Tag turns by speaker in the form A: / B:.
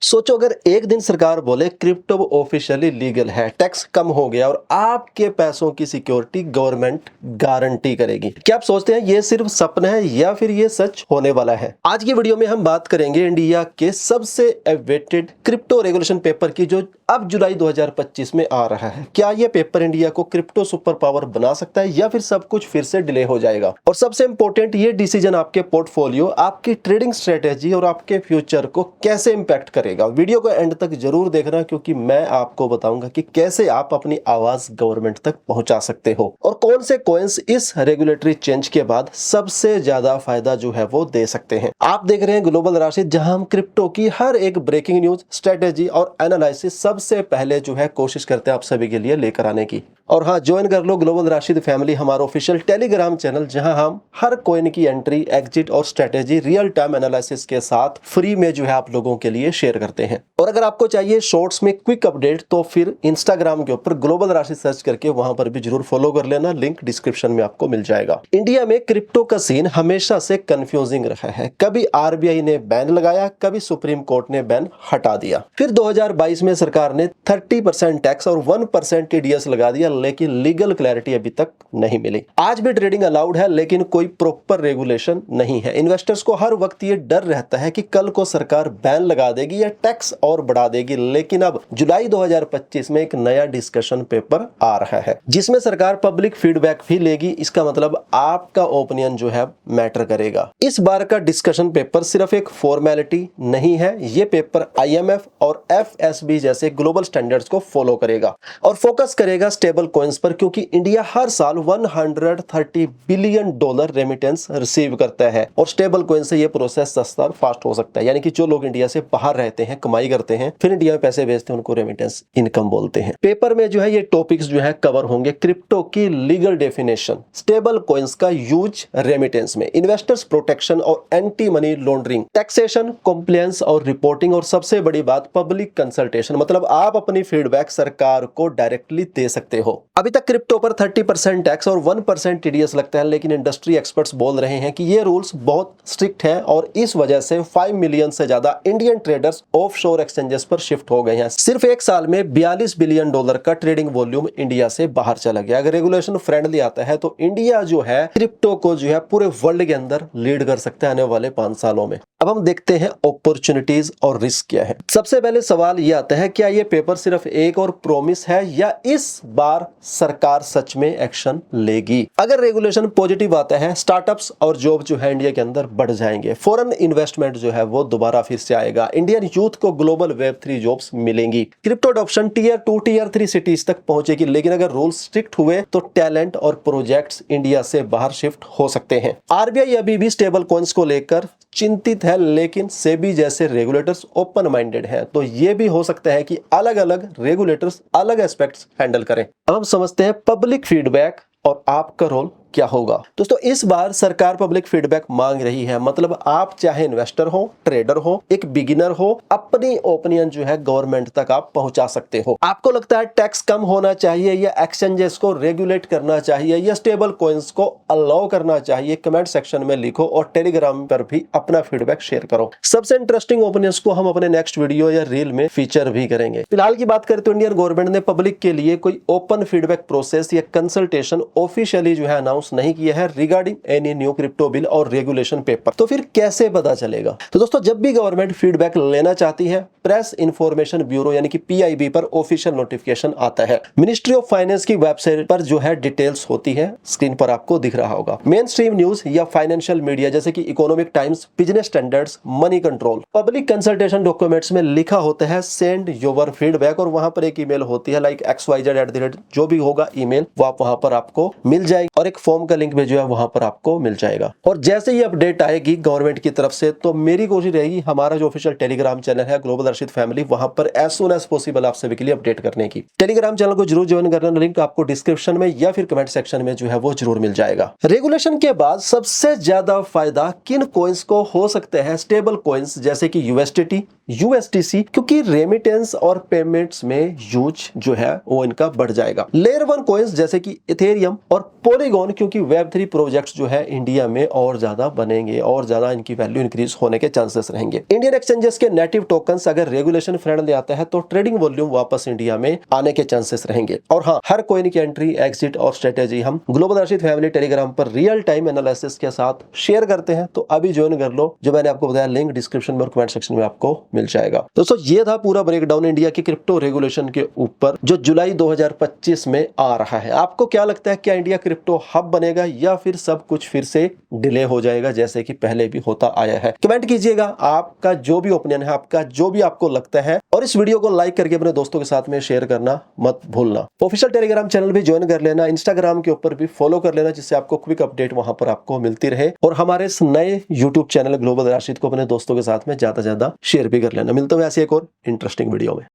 A: सोचो अगर एक दिन सरकार बोले क्रिप्टो ऑफिशियली लीगल है, टैक्स कम हो गया और आपके पैसों की सिक्योरिटी गवर्नमेंट गारंटी करेगी। क्या आप सोचते हैं ये सिर्फ सपना है या फिर ये सच होने वाला है? आज की वीडियो में हम बात करेंगे इंडिया के सबसे अवेटेड क्रिप्टो रेगुलेशन पेपर की, जो अब जुलाई 2025 में आ रहा है। क्या ये पेपर इंडिया को क्रिप्टो सुपर पावर बना सकता है या फिर सब कुछ फिर से डिले हो जाएगा? और सबसे इंपॉर्टेंट, ये डिसीजन आपके पोर्टफोलियो, आपकी ट्रेडिंग स्ट्रेटेजी और आपके फ्यूचर को कैसे इंपैक्ट करेगा। वीडियो को एंड तक जरूर देखना, क्योंकि मैं आपको बताऊंगा कि कैसे आप अपनी आवाज गवर्नमेंट तक पहुंचा सकते हो और कौन से कॉइन्स इस रेगुलेटरी चेंज के बाद सबसे ज्यादा फायदा जो है वो दे सकते हैं। आप देख रहे हैं ग्लोबल राशिद, जहां हम क्रिप्टो की हर एक ब्रेकिंग न्यूज, स्ट्रेटेजी और एनालिसिस सबसे पहले जो है कोशिश करते हैं आप सभी के लिए लेकर आने की। और हाँ, ज्वाइन कर लो ग्लोबल राशिद फैमिली, हमारा ऑफिशियल टेलीग्राम चैनल, जहां हम हर कॉइन की एंट्री, एग्जिट और स्ट्रेटेजी रियल टाइम एनालिसिस के साथ फ्री में जो है आप लोगों के लिए शेयर करते हैं। और अगर आपको चाहिए शॉर्ट्स में क्विक अपडेट, तो फिर इंस्टाग्राम के ऊपर ग्लोबल राशिद सर्च करके वहां पर भी जरूर फॉलो कर लेना, लिंक डिस्क्रिप्शन में आपको मिल जाएगा। इंडिया में क्रिप्टो का सीन हमेशा से कंफ्यूजिंग रहा है। कभी आरबीआई ने बैन लगाया, कभी सुप्रीम कोर्ट ने बैन हटा दिया, फिर 2022 में सरकार ने 30% टैक्स और 1% टीडीएस लगा दिया, लेकिन लीगल क्लैरिटी अभी तक नहीं मिली। आज भी ट्रेडिंग अलाउड है, लेकिन कोई प्रॉपर रेगुलेशन नहीं है। इन्वेस्टर्स को हर वक्त ये डर रहता है कि कल को सरकार बैन लगा देगी या टैक्स और बढ़ा देगी। लेकिन अब जुलाई 2025 में एक नया डिस्कशन पेपर आ रहा है, जिसमें सरकार पब्लिक फीडबैक भी लेगी। इसका मतलब आपका ओपिनियन जो है मैटर करेगा। इस बार का डिस्कशन पेपर सिर्फ एक फॉर्मेलिटी नहीं है, ये पेपर आईएमएफ और एफएसबी जैसे ग्लोबल स्टैंडर्ड्स को फॉलो करेगा और फोकस करेगा स्टेबल कॉइन्स पर, क्योंकि इंडिया हर साल $130 बिलियन रेमिटेंस रिसीव करता है और स्टेबल कॉइन से ये प्रोसेस सस्ता और फास्ट हो सकता है। यानी कि जो लोग इंडिया से बाहर रहते हैं, कमाई करते हैं, फिर इंडिया में पैसे भेजते हैं, उनको रेमिटेंस इनकम बोलते हैं। पेपर में जो है ये टॉपिक्स जो है कवर होंगे: क्रिप्टो की लीगल डेफिनेशन, स्टेबल कॉइन्स का यूज रेमिटेंस में, इन्वेस्टर्स प्रोटेक्शन और anti money laundering, taxation, compliance और रिपोर्टिंग, और सबसे बड़ी बात पब्लिक कंसल्टेशन, मतलब आप अपनी फीडबैक सरकार को डायरेक्टली दे सकते हो। अभी तक क्रिप्टो पर 30% टैक्स और 1% टीडीएस लगता है, लेकिन इंडस्ट्री एक्सपर्ट्स बोल रहे हैं कि ये रूल्स बहुत स्ट्रिक्ट हैं और इस वजह से 5 मिलियन से ज्यादा इंडियन ट्रेडर्स ऑफशोर एक्सचेंजेस पर शिफ्ट हो गए हैं। सिर्फ एक साल में $42 बिलियन का ट्रेडिंग वॉल्यूम इंडिया से बाहर चला गया। अगर रेगुलेशन फ्रेंडली आता है तो इंडिया जो है क्रिप्टो को जो है पूरे वर्ल्ड के अंदर लीड कर सकता है आने वाले 5 सालों में। अब हम देखते हैं अपॉर्चुनिटीज और रिस्क क्या है। सबसे पहले सवाल ये आता है, क्या ये पेपर सिर्फ एक और प्रॉमिस है या इस बार सरकार सच में एक्शन लेगी? अगर रेगुलेशन पॉजिटिव आता है, स्टार्टअप्स और जॉब जो है इंडिया के अंदर बढ़ जाएंगे, फॉरेन इन्वेस्टमेंट जो है वो दोबारा फिर से आएगा, इंडियन यूथ को ग्लोबल वेब3 जॉब्स मिलेंगी, crypto adoption tier 2 tier 3 cities तक पहुंचेगी। लेकिन अगर रूल्स स्ट्रिक्ट हुए तो टैलेंट और प्रोजेक्ट्स इंडिया से बाहर शिफ्ट हो सकते हैं। आरबीआई अभी भी स्टेबल कॉइन्स को लेकर चिंतित है, लेकिन सेबी जैसे रेगुलेटर्स ओपन माइंडेड हैं, तो ये भी हो सकता है कि अलग अलग रेगुलेटर्स अलग एस्पेक्ट्स हैंडल करें। अब हम समझते हैं पब्लिक फीडबैक और आपका रोल क्या होगा। दोस्तों, इस बार सरकार पब्लिक फीडबैक मांग रही है, मतलब आप चाहे इन्वेस्टर हो, ट्रेडर हो, एक बिगिनर हो, अपनी ओपिनियन जो है गवर्नमेंट तक आप पहुंचा सकते हो। आपको लगता है टैक्स कम होना चाहिए या एक्सचेंजेस को रेगुलेट करना चाहिए या स्टेबल कॉइन्स को अलाउ करना चाहिए? कमेंट सेक्शन में लिखो और टेलीग्राम पर भी अपना फीडबैक शेयर करो। सबसे इंटरेस्टिंग ओपिनियंस को हम अपने नेक्स्ट वीडियो या रील में फीचर भी करेंगे। फिलहाल की बात करें तो इंडियन गवर्नमेंट ने पब्लिक के लिए कोई ओपन फीडबैक प्रोसेस या कंसल्टेशन ऑफिशियली जो है अनाउंस नहीं किया है regarding any new crypto bill और रेगुलेशन पेपर। तो फिर कैसे पता चलेगा? तो दोस्तों, जब भी गवर्नमेंट फीडबैक लेना चाहती है, प्रेस इंफॉर्मेशन ब्यूरो यानी कि पीआईबी पर ऑफिशियल नोटिफिकेशन आता है। मिनिस्ट्री ऑफ फाइनेंस की वेबसाइट पर जो है डिटेल्स होती है, स्क्रीन पर आपको दिख रहा होगा। मेन स्ट्रीम न्यूज या फाइनेंशियल मीडिया जैसे कि economic times, business standards, money control, public consultation documents में लिखा होता है सेंड योर फीडबैक, और वहां पर एक ईमेल होती है लाइक xyz@ जो भी होगा ईमेल, वो आप वहां पर आपको मिल जाएगी और एक फॉर्म का लिंक भी जो है वहां पर आपको मिल जाएगा। और जैसे ही अपडेट आएगी गवर्नमेंट की तरफ से, तो मेरी कोशिश रहेगी हमारा जो ऑफिशियल टेलीग्राम चैनल है ग्लोबल राशिद फैमिली, वहां पर एज सून एज पॉसिबल आप सभी के लिए अपडेट करने की। टेलीग्राम चैनल को जरूर ज्वाइन करना, लिंक आपको डिस्क्रिप्शन में या फिर कमेंट सेक्शन में जो है वो जरूर मिल जाएगा। रेगुलेशन के बाद सबसे ज्यादा फायदा किन कॉइन्स को हो सकता है? स्टेबल कॉइन्स जैसे कि यूएसडीटी, यूएसडीसी, क्योंकि रेमिटेंस और पेमेंट्स में यूज जो है वो इनका बढ़ जाएगा। लेयर 1 कॉइन्स जैसे कि इथेरियम और पॉलीगॉन, क्योंकि वेब3 प्रोजेक्ट्स जो है इंडिया में और ज्यादा बनेंगे और ज्यादा इनकी वैल्यू इंक्रीज होने के चांसेस रहेंगे। इंडियन एक्सचेंजेस के नेटिव टोकन्स, अगर अगर रेगुलेशन फ्रेंडली आता है तो ट्रेडिंग वॉल्यूम वापस इंडिया में आने के चांसेस रहेंगे। और हाँ, हर कॉइन की एंट्री, एग्जिट और स्ट्रेटेजी हम ग्लोबल अर्शित फैमिली टेलीग्राम पर रियल टाइम एनालिसिस के साथ शेयर करते हैं, तो अभी ज्वाइन कर लो। जो मैंने आपको बताया लिंक डिस्क्रिप्शन में और कमेंट सेक्शन में आपको मिल जाएगा। दोस्तों ये था पूरा ब्रेकडाउन इंडिया की क्रिप्टो रेगुलेशन के ऊपर जो जुलाई 2025 में आ रहा है। आपको क्या लगता है, क्या इंडिया क्रिप्टो हब बनेगा या फिर सब कुछ फिर से डिले हो जाएगा जैसे कि पहले भी होता आया है? कमेंट कीजिएगा आपका जो भी ओपिनियन है, आपका जो भी आपको लगता है, और इस वीडियो को लाइक करके अपने दोस्तों के साथ में शेयर करना मत भूलना। ऑफिशियल टेलीग्राम चैनल भी ज्वाइन कर लेना, इंस्टाग्राम के ऊपर भी फॉलो कर लेना, जिससे आपको क्विक अपडेट वहां पर आपको मिलती रहे। और हमारे इस नए यूट्यूब चैनल ग्लोबल राशिद को अपने दोस्तों के साथ में ज्यादा से ज्यादा शेयर भी कर लेना। मिलते हैं ऐसे एक और इंटरेस्टिंग वीडियो में।